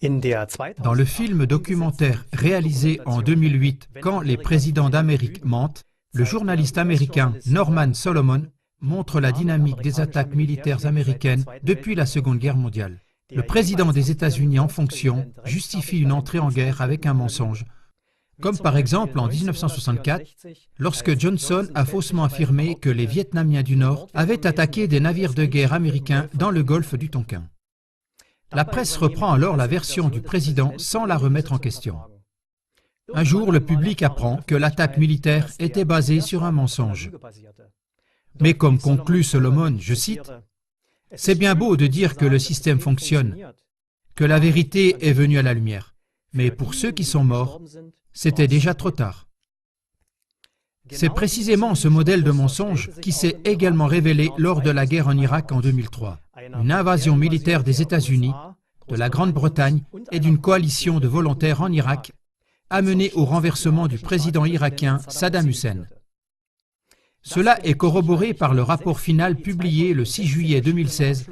Dans le film documentaire réalisé en 2008, Quand les présidents d'Amérique mentent, le journaliste américain Norman Solomon montre la dynamique des attaques militaires américaines depuis la Seconde Guerre mondiale. Le président des États-Unis en fonction justifie une entrée en guerre avec un mensonge, comme par exemple en 1964, lorsque Johnson a faussement affirmé que les Vietnamiens du Nord avaient attaqué des navires de guerre américains dans le golfe du Tonkin. La presse reprend alors la version du président sans la remettre en question. Un jour, le public apprend que l'attaque militaire était basée sur un mensonge. Mais comme conclut Solomon, je cite, « C'est bien beau de dire que le système fonctionne, que la vérité est venue à la lumière, mais pour ceux qui sont morts, c'était déjà trop tard. » C'est précisément ce modèle de mensonge qui s'est également révélé lors de la guerre en Irak en 2003. Une invasion militaire des États-Unis, de la Grande-Bretagne et d'une coalition de volontaires en Irak a mené au renversement du président irakien Saddam Hussein. Cela est corroboré par le rapport final publié le 6 juillet 2016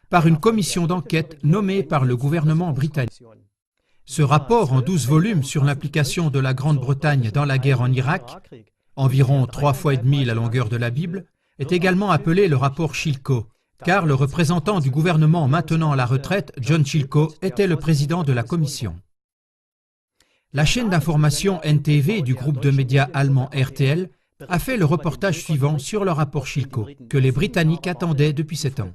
par une commission d'enquête nommée par le gouvernement britannique. Ce rapport en 12 volumes sur l'implication de la Grande-Bretagne dans la guerre en Irak, environ 3 fois et demi la longueur de la Bible, est également appelé le rapport Chilcot, car le représentant du gouvernement maintenant à la retraite, John Chilcot, était le président de la commission. La chaîne d'information NTV du groupe de médias allemand RTL a fait le reportage suivant sur le rapport Chilcot, que les Britanniques attendaient depuis 7 ans.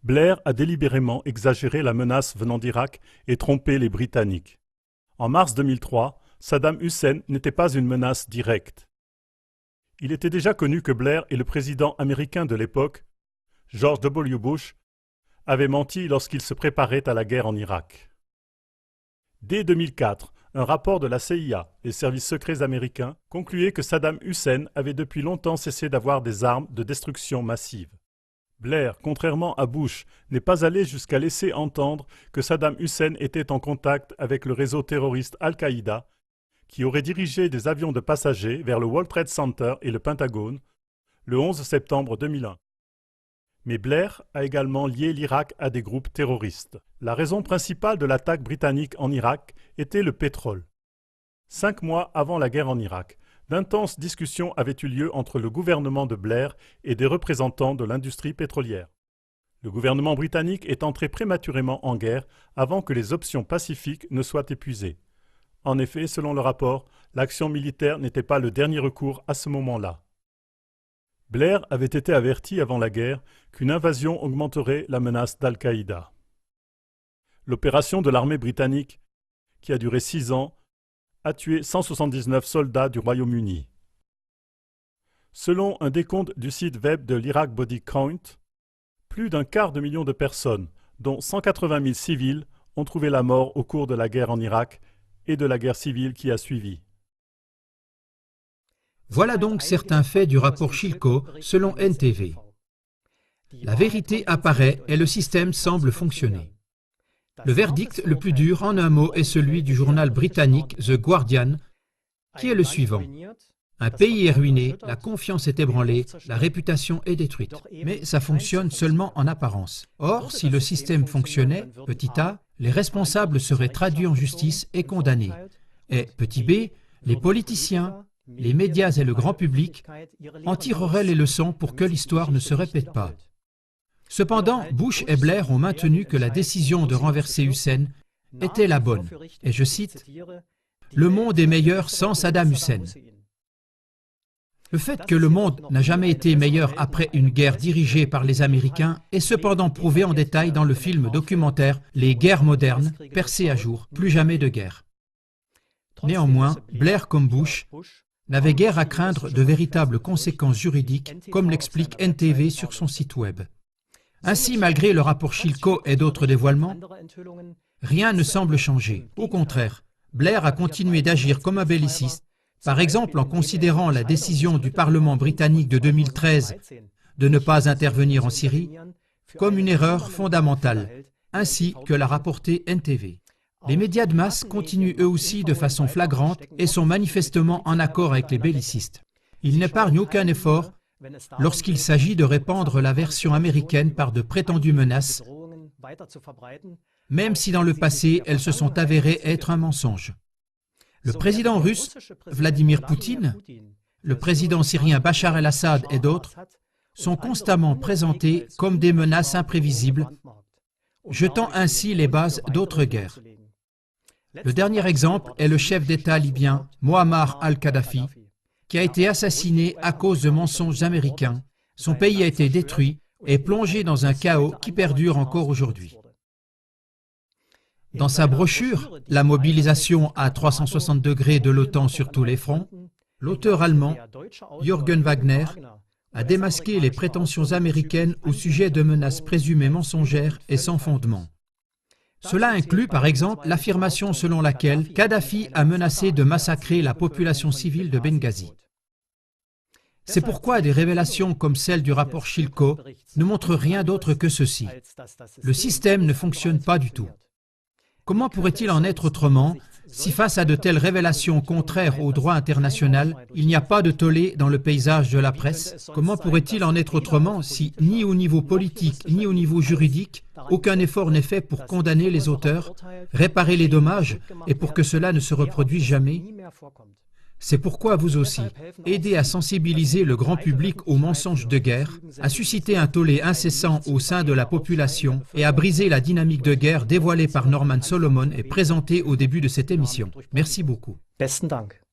Blair a délibérément exagéré la menace venant d'Irak et trompé les Britanniques. En mars 2003, Saddam Hussein n'était pas une menace directe. Il était déjà connu que Blair et le président américain de l'époque, George W. Bush, avaient menti lorsqu'ils se préparaient à la guerre en Irak. Dès 2004, un rapport de la CIA, les services secrets américains, concluait que Saddam Hussein avait depuis longtemps cessé d'avoir des armes de destruction massive. Blair, contrairement à Bush, n'est pas allé jusqu'à laisser entendre que Saddam Hussein était en contact avec le réseau terroriste Al-Qaïda, qui aurait dirigé des avions de passagers vers le World Trade Center et le Pentagone le 11 septembre 2001. Mais Blair a également lié l'Irak à des groupes terroristes. La raison principale de l'attaque britannique en Irak était le pétrole. 5 mois avant la guerre en Irak, d'intenses discussions avaient eu lieu entre le gouvernement de Blair et des représentants de l'industrie pétrolière. Le gouvernement britannique est entré prématurément en guerre avant que les options pacifiques ne soient épuisées. En effet, selon le rapport, l'action militaire n'était pas le dernier recours à ce moment-là. Blair avait été averti avant la guerre qu'une invasion augmenterait la menace d'Al-Qaïda. L'opération de l'armée britannique, qui a duré 6 ans, a tué 179 soldats du Royaume-Uni. Selon un décompte du site web de l'Iraq Body Count, plus d'un quart de million de personnes, dont 180 000 civils, ont trouvé la mort au cours de la guerre en Irak et de la guerre civile qui a suivi. Voilà donc certains faits du rapport Chilcot selon NTV. La vérité apparaît et le système semble fonctionner. Le verdict le plus dur en un mot est celui du journal britannique The Guardian, qui est le suivant. Un pays est ruiné, la confiance est ébranlée, la réputation est détruite. Mais ça fonctionne seulement en apparence. Or, si le système fonctionnait, petit a, les responsables seraient traduits en justice et condamnés. Et petit b, les politiciens, les médias et le grand public en tireraient les leçons pour que l'histoire ne se répète pas. Cependant, Bush et Blair ont maintenu que la décision de renverser Hussein était la bonne. Et je cite, « Le monde est meilleur sans Saddam Hussein ». Le fait que le monde n'a jamais été meilleur après une guerre dirigée par les Américains est cependant prouvé en détail dans le film documentaire « Les guerres modernes, percées à jour, plus jamais de guerre ». Néanmoins, Blair comme Bush n'avait guère à craindre de véritables conséquences juridiques, comme l'explique NTV sur son site web. Ainsi, malgré le rapport Chilcot et d'autres dévoilements, rien ne semble changer. Au contraire, Blair a continué d'agir comme un belliciste, par exemple en considérant la décision du Parlement britannique de 2013 de ne pas intervenir en Syrie comme une erreur fondamentale, ainsi que l'a rapporté NTV. Les médias de masse continuent eux aussi de façon flagrante et sont manifestement en accord avec les bellicistes. Ils n'épargnent aucun effort lorsqu'il s'agit de répandre la version américaine par de prétendues menaces, même si dans le passé elles se sont avérées être un mensonge. Le président russe, Vladimir Poutine, le président syrien Bachar el-Assad et d'autres sont constamment présentés comme des menaces imprévisibles, jetant ainsi les bases d'autres guerres. Le dernier exemple est le chef d'État libyen Mouammar al-Kadhafi, qui a été assassiné à cause de mensonges américains. Son pays a été détruit et plongé dans un chaos qui perdure encore aujourd'hui. Dans sa brochure « La mobilisation à 360 degrés de l'OTAN sur tous les fronts », l'auteur allemand Jürgen Wagner a démasqué les prétentions américaines au sujet de menaces présumées mensongères et sans fondement. Cela inclut par exemple l'affirmation selon laquelle Kadhafi a menacé de massacrer la population civile de Benghazi. C'est pourquoi des révélations comme celle du rapport Chilco ne montrent rien d'autre que ceci. Le système ne fonctionne pas du tout. Comment pourrait-il en être autrement si face à de telles révélations contraires au droit international, il n'y a pas de tollé dans le paysage de la presse? Comment pourrait-il en être autrement si, ni au niveau politique, ni au niveau juridique, aucun effort n'est fait pour condamner les auteurs, réparer les dommages et pour que cela ne se reproduise jamais? C'est pourquoi vous aussi, aidez à sensibiliser le grand public aux mensonges de guerre, à susciter un tollé incessant au sein de la population et à briser la dynamique de guerre dévoilée par Norman Solomon et présentée au début de cette émission. Merci beaucoup. Besten Dank.